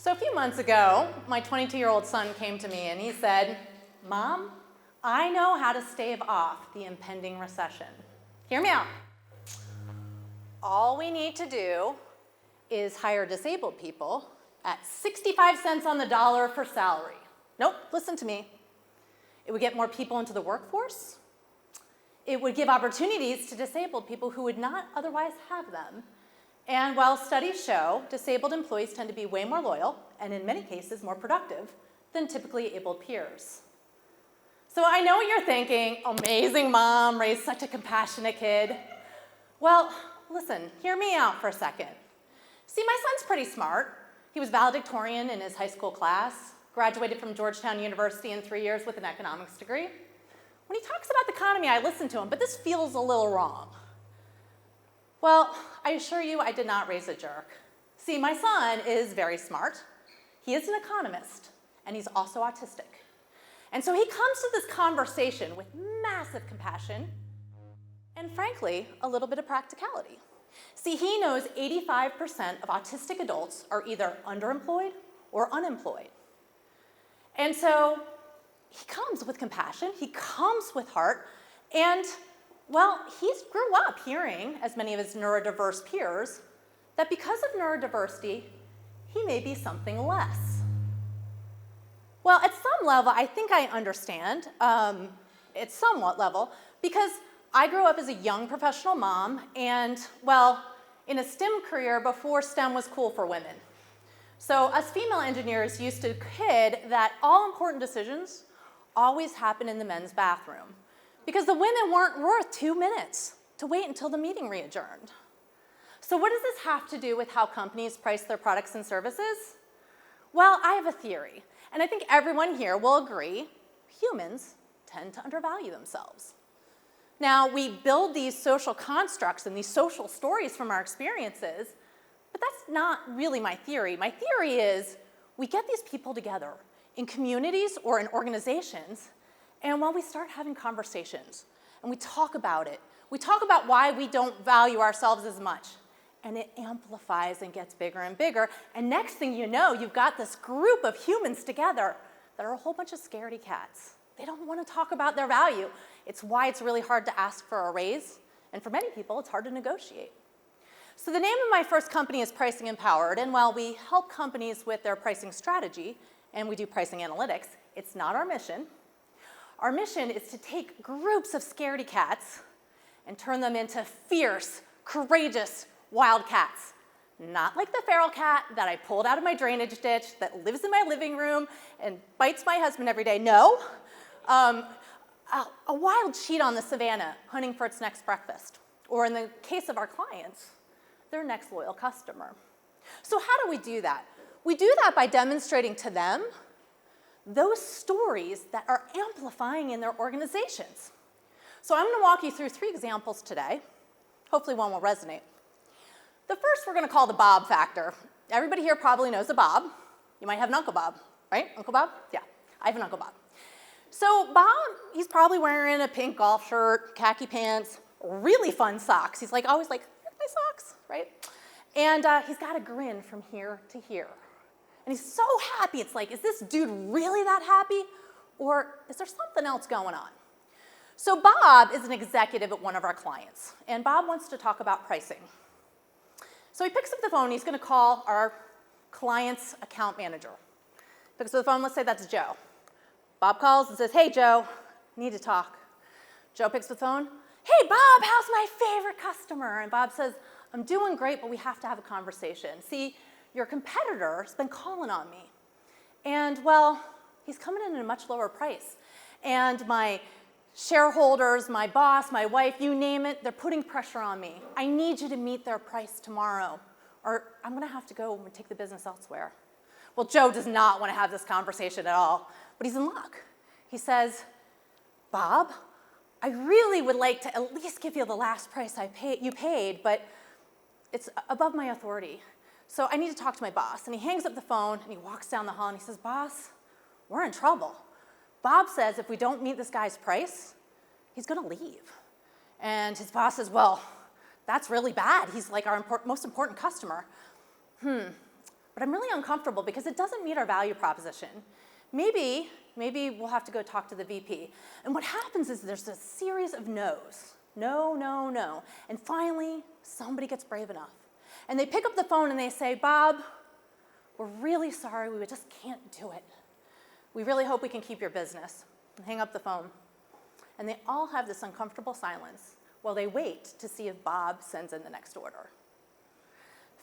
So a few months ago, my 22-year-old son came to me and he said, "Mom, I know how to stave off the impending recession. Hear me out. All we need to do is hire disabled people at 65 cents on the dollar for salary." Nope, listen to me. It would get more people into the workforce. It would give opportunities to disabled people who would not otherwise have them. And while studies show disabled employees tend to be way more loyal, and in many cases more productive, than typically able peers. So I know what you're thinking, amazing mom, raised such a compassionate kid. Well, listen, hear me out for a second. See, my son's pretty smart. He was valedictorian in his high school class, graduated from Georgetown University in 3 years with an economics degree. When he talks about the economy, I listen to him, but this feels a little wrong. Well, I assure you I did not raise a jerk. See, my son is very smart. He is an economist, and he's also autistic. And so he comes to this conversation with massive compassion and, frankly, a little bit of practicality. See, he knows 85% of autistic adults are either underemployed or unemployed. And so he comes with compassion, he comes with heart, and well, he grew up hearing, as many of his neurodiverse peers, that because of neurodiversity, he may be something less. Well, at some level, I think I understand, at somewhat level, because I grew up as a young professional mom and, well, in a STEM career before STEM was cool for women. So us female engineers used to kid that all important decisions always happen in the men's bathroom, because the women weren't worth 2 minutes to wait until the meeting re-adjourned. So what does this have to do with how companies price their products and services? Well, I have a theory, and I think everyone here will agree, humans tend to undervalue themselves. Now, we build these social constructs and these social stories from our experiences, but that's not really my theory. My theory is we get these people together in communities or in organizations, and while we start having conversations and we talk about it, we talk about why we don't value ourselves as much, and it amplifies and gets bigger and bigger, and next thing you know, you've got this group of humans together that are a whole bunch of scaredy cats. They don't want to talk about their value. It's why it's really hard to ask for a raise, and for many people, it's hard to negotiate. So the name of my first company is Pricing Empowered, and while we help companies with their pricing strategy, and we do pricing analytics, it's not our mission. Our mission is to take groups of scaredy cats and turn them into fierce, courageous wildcats. Not like the feral cat that I pulled out of my drainage ditch that lives in my living room and bites my husband every day. No, a wild sheep on the savannah hunting for its next breakfast, or in the case of our clients, their next loyal customer. So how do we do that? We do that by demonstrating to them those stories that are amplifying in their organizations. So I'm going to walk you through 3 examples today. Hopefully one will resonate. The first we're going to call the Bob factor. Everybody here probably knows a Bob. You might have an Uncle Bob, right? Uncle Bob? Yeah, I have an Uncle Bob. So Bob, he's probably wearing a pink golf shirt, khaki pants, really fun socks. He's like always like, my socks, right? And he's got a grin from here to here. And he's so happy. It's like, is this dude really that happy? Or is there something else going on? So Bob is an executive at one of our clients, and Bob wants to talk about pricing. So he picks up the phone. He's going to call our client's account manager. Picks up the phone. Let's say that's Joe. Bob calls and says, "Hey, Joe, need to talk." Joe picks up the phone. "Hey, Bob, how's my favorite customer?" And Bob says, "I'm doing great, but we have to have a conversation. See, your competitor's been calling on me. And, well, he's coming in at a much lower price. And my shareholders, my boss, my wife, you name it, they're putting pressure on me. I need you to meet their price tomorrow, or I'm going to have to go and take the business elsewhere." Well, Joe does not want to have this conversation at all, but he's in luck. He says, "Bob, I really would like to at least give you the last price you paid, but it's above my authority. So I need to talk to my boss." And he hangs up the phone and he walks down the hall and he says, "Boss, we're in trouble. Bob says if we don't meet this guy's price, he's going to leave." And his boss says, "Well, that's really bad. He's like our most important customer." But but I'm really uncomfortable because it doesn't meet our value proposition. Maybe we'll have to go talk to the VP. And what happens is there's a series of no's. No, no, no. And finally, somebody gets brave enough. And they pick up the phone and they say, Bob, we're really sorry, we just can't do it. We really hope we can keep your business. And hang up the phone. And they all have this uncomfortable silence while they wait to see if Bob sends in the next order.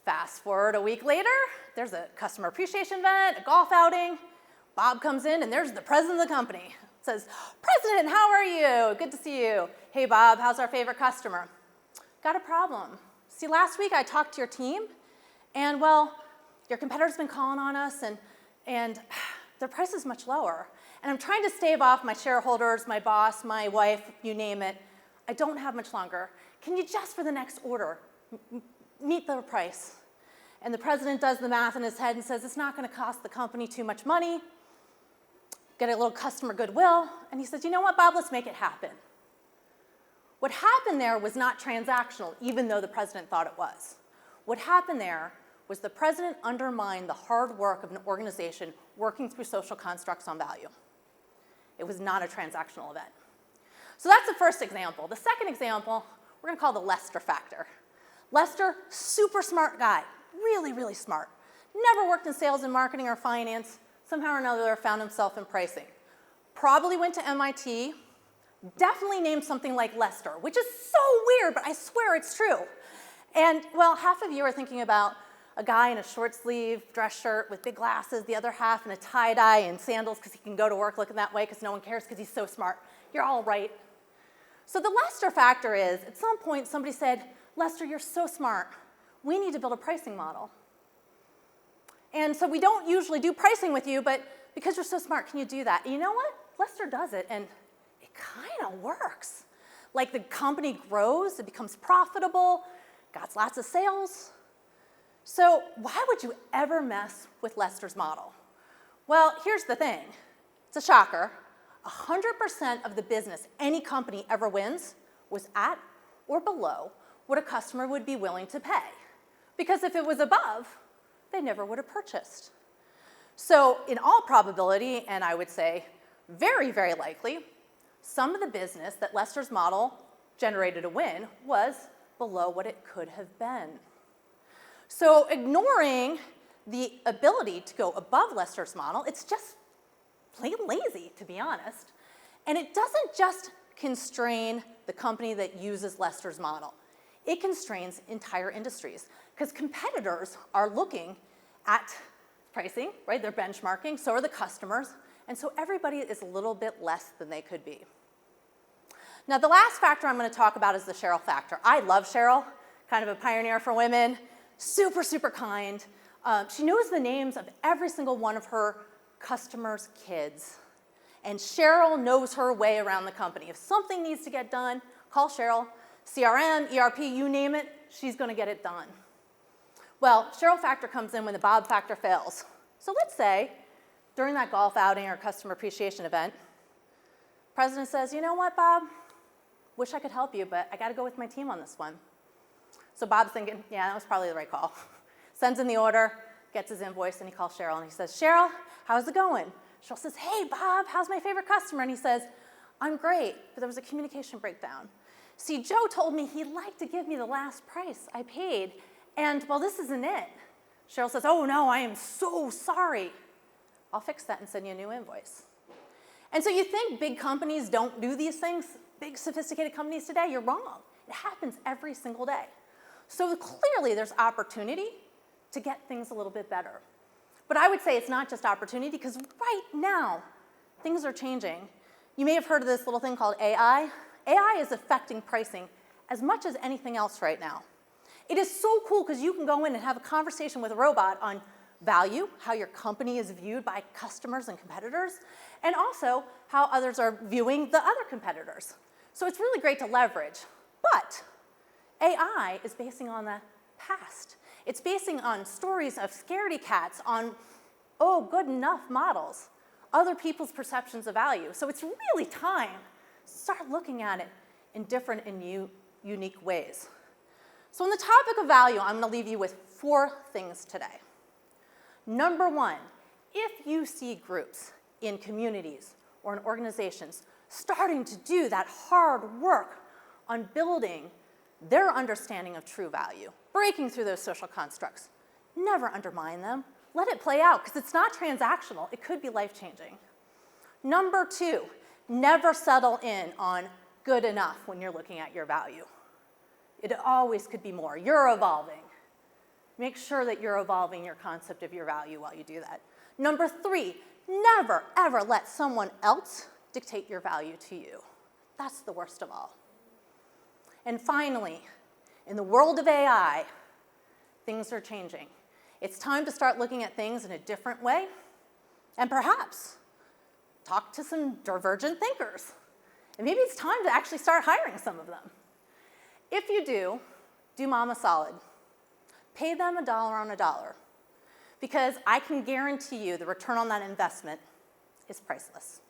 Fast forward a week later, there's a customer appreciation event, a golf outing. Bob comes in and there's the president of the company. Says, President, how are you? Good to see you. Hey, Bob, how's our favorite customer? Got a problem. See, last week I talked to your team, and well, your competitor's been calling on us, and their price is much lower. And I'm trying to stave off my shareholders, my boss, my wife, you name it. I don't have much longer. Can you just for the next order meet the price? And the president does the math in his head and says, it's not going to cost the company too much money. Get a little customer goodwill. And he says, you know what, Bob, let's make it happen. What happened there was not transactional, even though the president thought it was. What happened there was the president undermined the hard work of an organization working through social constructs on value. It was not a transactional event. So that's the first example. The second example, we're going to call the Lester factor. Lester, super smart guy, really, really smart. Never worked in sales and marketing or finance. Somehow or another found himself in pricing. Probably went to MIT, definitely named something like Lester, which is so weird, but I swear it's true. And well, half of you are thinking about a guy in a short sleeve dress shirt with big glasses, the other half in a tie-dye and sandals because he can go to work looking that way because no one cares because he's so smart. You're all right. So the Lester factor is, at some point somebody said, Lester, you're so smart. We need to build a pricing model. And so we don't usually do pricing with you, but because you're so smart, can you do that? And you know what? Lester does it, and it kind of works. Like the company grows, it becomes profitable, got lots of sales. So why would you ever mess with Lester's model? Well, here's the thing. It's a shocker. 100% of the business any company ever wins was at or below what a customer would be willing to pay. Because if it was above, they never would have purchased. So in all probability, and I would say very, very likely, some of the business that Lester's model generated a win was below what it could have been. So ignoring the ability to go above Lester's model, it's just plain lazy, to be honest. And it doesn't just constrain the company that uses Lester's model. It constrains entire industries because competitors are looking at pricing, right? They're benchmarking, so are the customers, and so everybody is a little bit less than they could be. Now, the last factor I'm going to talk about is the Cheryl factor. I love Cheryl, kind of a pioneer for women, super, super kind. She knows the names of every single one of her customers' kids, and Cheryl knows her way around the company. If something needs to get done, call Cheryl. CRM, ERP, you name it, she's going to get it done. Well, Cheryl factor comes in when the Bob factor fails. So let's say during that golf outing or customer appreciation event, president says, you know what, Bob? Wish I could help you, but I got to go with my team on this one. So Bob's thinking, yeah, that was probably the right call. Sends in the order, gets his invoice, and he calls Cheryl, and he says, Cheryl, how's it going? Cheryl says, hey, Bob, how's my favorite customer? And he says, I'm great, but there was a communication breakdown. See, Joe told me he'd like to give me the last price I paid, and, well, this isn't it. Cheryl says, oh, no, I am so sorry. I'll fix that and send you a new invoice. And so you think big companies don't do these things, big sophisticated companies today? You're wrong. It happens every single day. So clearly there's opportunity to get things a little bit better. But I would say it's not just opportunity because right now things are changing. You may have heard of this little thing called AI. AI is affecting pricing as much as anything else right now. It is so cool because you can go in and have a conversation with a robot on value, how your company is viewed by customers and competitors, and also how others are viewing the other competitors. So it's really great to leverage. But AI is basing on the past. It's basing on stories of scaredy cats, on, oh, good enough models, other people's perceptions of value. So it's really time to start looking at it in different and unique ways. So on the topic of value, I'm going to leave you with 4 things today. Number one, if you see groups in communities or in organizations starting to do that hard work on building their understanding of true value, breaking through those social constructs, never undermine them. Let it play out, because it's not transactional. It could be life-changing. Number two, never settle in on good enough when you're looking at your value. It always could be more. You're evolving. Make sure that you're evolving your concept of your value while you do that. Number three, never, ever let someone else dictate your value to you. That's the worst of all. And finally, in the world of AI, things are changing. It's time to start looking at things in a different way, and perhaps talk to some divergent thinkers. And maybe it's time to actually start hiring some of them. If you do Mom a solid. Pay them $1 on $1, because I can guarantee you the return on that investment is priceless.